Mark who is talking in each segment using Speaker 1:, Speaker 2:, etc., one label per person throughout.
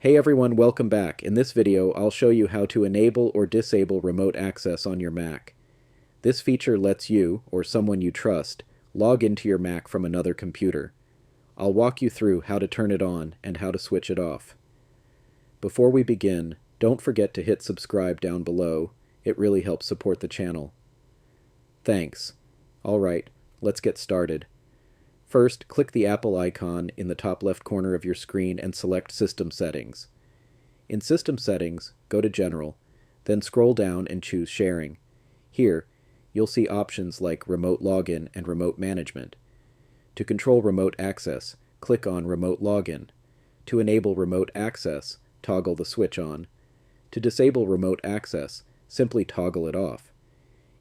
Speaker 1: Hey everyone, welcome back. In this video, I'll show you how to enable or disable remote access on your Mac. This feature lets you, or someone you trust, log into your Mac from another computer. I'll walk you through how to turn it on and how to switch it off. Before we begin, don't forget to hit subscribe down below. It really helps support the channel. Thanks. Alright, let's get started. First, click the Apple icon in the top left corner of your screen and select System Settings. In System Settings, go to General, then scroll down and choose Sharing. Here, you'll see options like Remote Login and Remote Management. To control remote access, click on Remote Login. To enable remote access, toggle the switch on. To disable remote access, simply toggle it off.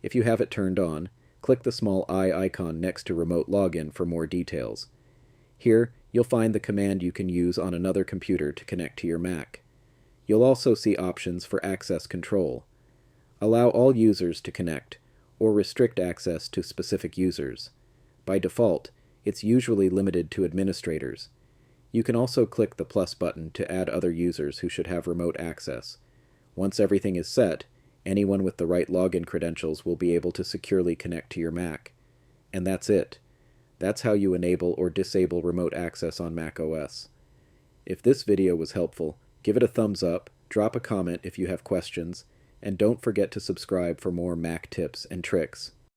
Speaker 1: If you have it turned on, click the small eye icon next to Remote Login for more details. Here, you'll find the command you can use on another computer to connect to your Mac. You'll also see options for access control. Allow all users to connect, or restrict access to specific users. By default, it's usually limited to administrators. You can also click the plus button to add other users who should have remote access. Once everything is set, anyone with the right login credentials will be able to securely connect to your Mac. And that's it. That's how you enable or disable remote access on macOS. If this video was helpful, give it a thumbs up, drop a comment if you have questions, and don't forget to subscribe for more Mac tips and tricks.